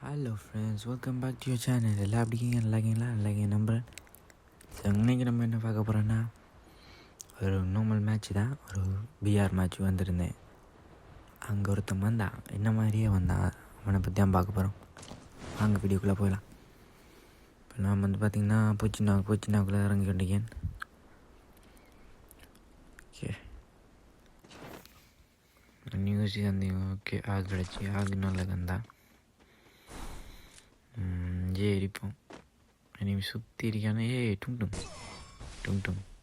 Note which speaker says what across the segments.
Speaker 1: Hello friends, welcome back to your channel. எல்லாம் அப்படிங்க நல்லா இருக்கீங்க நம்புகிறேன். ஸோ இன்றைக்கி நம்ம என்ன பார்க்க போகிறோன்னா, ஒரு நார்மல் மேட்ச் தான், ஒரு பிஆர் மேட்ச் வந்திருந்தேன். அங்கே ஒருத்தன் வந்தான், என்ன மாதிரியே வந்தான். அவனை பற்றி தான் பார்க்க போகிறோம். அங்கே வீடியோக்குள்ளே போயிடலாம். இப்போ நான் வந்து பார்த்திங்கன்னா பூச்சினாக்குள்ளே இறங்கி கொண்டிருக்கேன். ஓகே, நியூஸ் அந்த ஓகே ஆகு கிடச்சி ஆகு நல்ல கந்தான் எரிப்போம். இனிமே சுற்றி இருக்கானே. டும்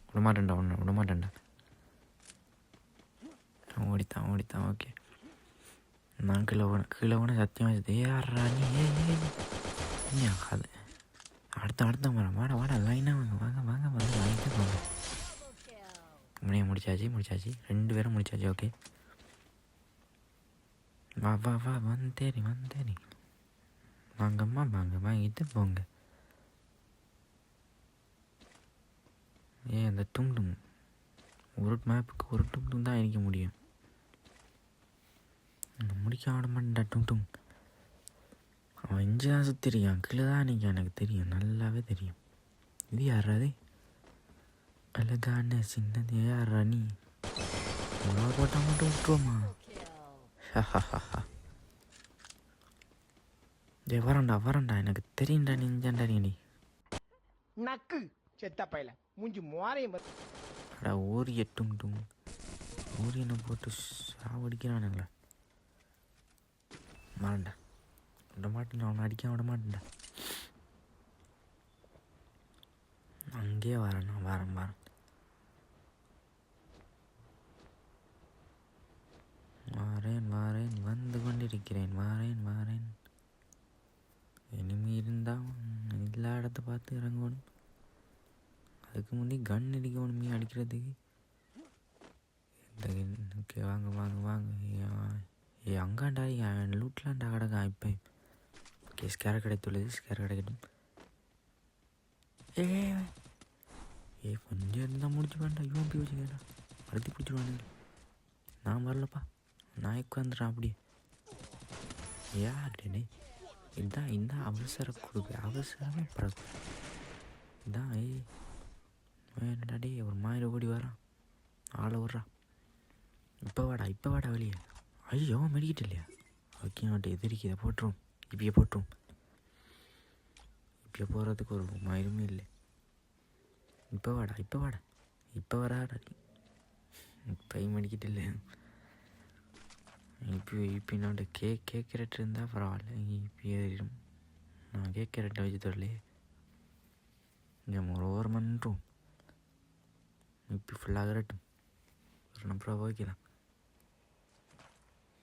Speaker 1: விடமாட்டேன்டா ஓடித்தான். ஓகே, நான் கீழே போன சத்தியமாக ஏறா நீ ஏ ஆகாது. அடுத்த வாடா லைனாக வாங்க லைனாக போங்க. முனையை முடிச்சாச்சு 2 பேரும் முடிச்சாச்சு. ஓகே, வா வந்தேரி வாங்கம்மா வாங்கிட்டு போங்க. அந்த டும் ஒரு மேப்புக்கு ஒரு டும் தான் அடிக்க முடியும். முடிக்க விட மாட்டேன்டா டும். அவன் இஞ்சி தான் சுற்றிருக்கான், கீழே தான் நிற்கான். எனக்கு தெரியும், நல்லாவே தெரியும். இது யாராது அழகான சின்னது யாரா நீ? போட்டால் மட்டும் விட்டுருவோமா? வரண்டா எனக்கு தெரியும்டா. நீஞ்சாண்டா நீ
Speaker 2: நக்கு செத்த பையல மூஞ்சி மோரையும்
Speaker 1: அடா ஓரிய டும் ஓரியனை போட்டு சாவடிக்கிறானுங்களா? வரண்டா விட மாட்டேன், அவனை அடிக்க விட மாட்டேன்டா. அங்கே வரேன் வந்து கொண்டிருக்கிறேன். வாரேன். இனிமே இருந்தால் எல்லா இடத்த பார்த்து இறங்கணும். அதுக்கு முன்னே கன் அடிக்கணும் அடிக்கிறதுக்கு. ஓகே, வாங்க. அங்காண்டா லூட்லாண்டா கிடக்கா இப்போ. ஓகே, ஸ்கேர் கிடைக்கட்டும். கொஞ்சம் இருந்தால் முடிச்சு வேண்டாம். இவன் போய் வச்சுக்கிறேன், அழுத்தி பிடிச்சிடுவானுங்க. நான் வரலப்பா, நான் உட்காந்துறேன் அப்படியே. யாருடே இதான் இந்த அவசரமே பறக்கும். இதான் வேண்டாடே, ஒரு மாதிரி ஓடி வரான், ஆளை விட்றான். இப்போ வாடா வெளியே. ஐயோ, மெடிக்கிட்டு இல்லையா? ஓகே, நோட்டு எதிரிக்கு இதை போட்டுரும். இப்பயே போகிறதுக்கு ஒரு மயிருமே இல்லை. இப்போ வராடா. இப்போ மெடிக்கிட்டு இல்லை. இப்போ என்னோட கேட்குறட்டு இருந்தால் பரவாயில்ல. இப்போ ஏறிடும். நான் கேட்குறட்டை வச்சு தரலையே. இங்கே ஒரு ஓரமன்றும் இப்போ ஃபுல்லாகிறட்டும். அப்புறம் ஓகேதான்.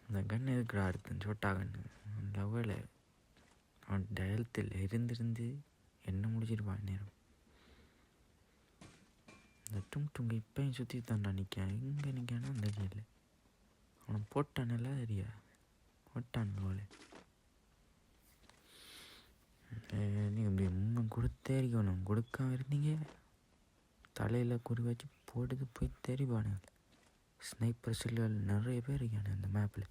Speaker 1: இந்த கன் எதுக்குடா அடுத்து சோட்டா கண்ணு லெவலில் அவன் டயல்த்தில் இருந்து என்ன முடிச்சிருப்பான் நேரம். இந்த டும் இப்போயும் சுற்றி தாண்டா நிற்கான். எங்கே நிற்கானா தெரியல. அவனை போட்டானல்ல தெரியா, போட்டான் போல. நீங்கள் இப்படி முன்னும் கொடுத்தே இருக்கணும். கொடுக்காம இருந்தீங்க தலையில் குறி வச்சு போட்டுட்டு போய் தெரிவானுங்க. ஸ்னைப்பர் செல்லுகள் நிறைய பேர் இருக்கானு அந்த மேப்பில்.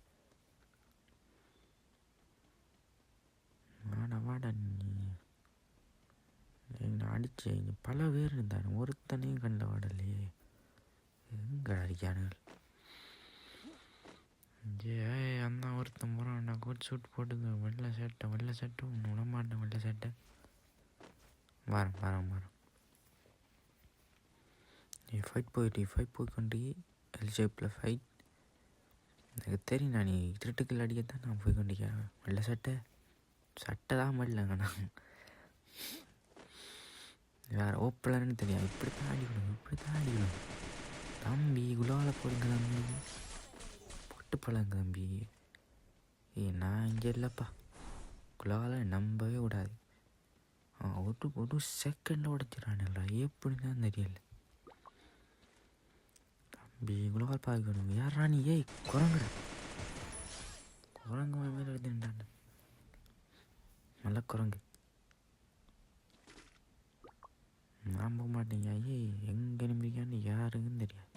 Speaker 1: வாடா நீ என்ன அடிச்சு பல பேர் இருந்தானு ஒருத்தனையும் கண்ட வாடலையே. எங்கே அடிக்கானுங்கள்? அந்த ஒருத்தன் போகிறான், நான் கோட் சூட் போட்டுங்க. வெள்ளை சட்டை ஒன்று விடமாட்டேன். வெள்ளை சட்டை வரேன். நீ ஃபைட் போய்கொண்டு எல் ஷேப்பில் ஃபைட். எனக்கு தெரியும், நான் நீ திருட்டுக்கள் அடிக்கத்தான் நான் போய் கொண்டிருக்கேன். வெள்ளை சட்டை தான் வரலங்க. நான் வேறு ஓப்பலன்னு தெரியும். இப்படி தான் அடிக்கணும் தம்பி. குலால போடுங்க தம்பி, போட்டு பழங்க தம்பி. நான் இங்கே இல்லைப்பா. குலால நம்பவே கூடாது. ஒரு செகண்டில் உடைச்சிடறானுங்களா? எப்படி தான் தெரியல தம்பி. குலால் பார்க்கணும். யாரா நீ? குரங்கு மேலே எடுத்துட்டான். நல்ல குரங்கு. நான் போக மாட்டேங்க. எங்கே நம்பிக்கான்னு யாருக்குன்னு தெரியாது.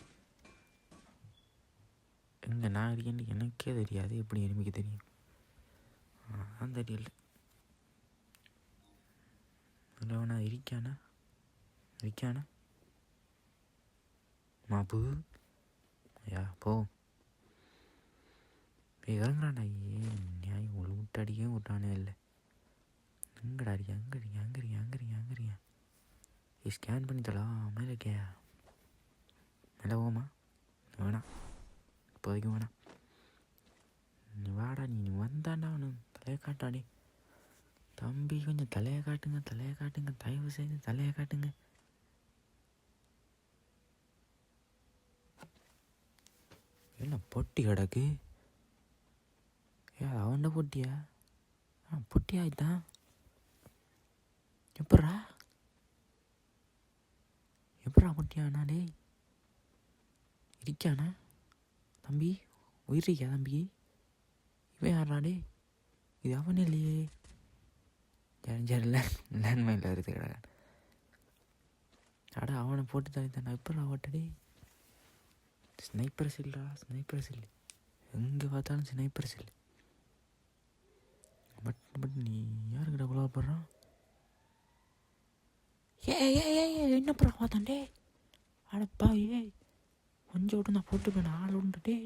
Speaker 1: எங்கே நான் இருக்கேன்னு எனக்கே தெரியாது. எப்படி எனிமிக்கு தெரியும்? தெரியல. இல்லைவனா இருக்கானா மாப்பு ஐயா போ இறங்குறான்டா. ஏன் நியாயம் ஒரு விட்டு அடிக்கவே விட்டானே இல்லை. எங்கடா அங்கே ஸ்கேன் பண்ணி தரலாம் மேலே இருக்கியா மேலே போமா வேணாம் இப்போதைக்கு வேணாம். நீ வாடா நீ வந்தாண்டா அவனு தலையை காட்டாடி. தம்பி கொஞ்சம் தலையை காட்டுங்க தயவு செய்து தலையை காட்டுங்க. என்ன பொட்டி கிடக்கு? ஏ அவன்ட பொட்டியா? பொட்டியா இதுதான் எப்பட்றா பொட்டியாண்ணா? டேய் இருக்கானா தம்பி? உயிரிக்கா தம்பி? இவன் யாரா டே? இது அவனே இல்லையே. ஜரிஞ்சரில் லேண்ட்மைனில் இருக்குது கிடக்க. அடா அவனை போட்டு தானே எப்பட்றா ஓட்டடே? ஸ்னைப்பர் சில்டா எங்கே பார்த்தாலும் ஸ்னைப்பர் சில். பட் நீ யாருக்கிட்ட கொலப்படுறான்? என்னப்பா பார்த்தான்டே? அடப்பா கொஞ்சம் விட்டு நான் போட்டுப்பேன் ஆள் உண்டுட்டே.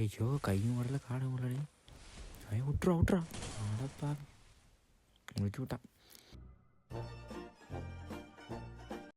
Speaker 1: ஐயோ கையும் வரல காடும் வரலடே. அவன் விட்றா அடப்பா முடிச்சு விட்டான்.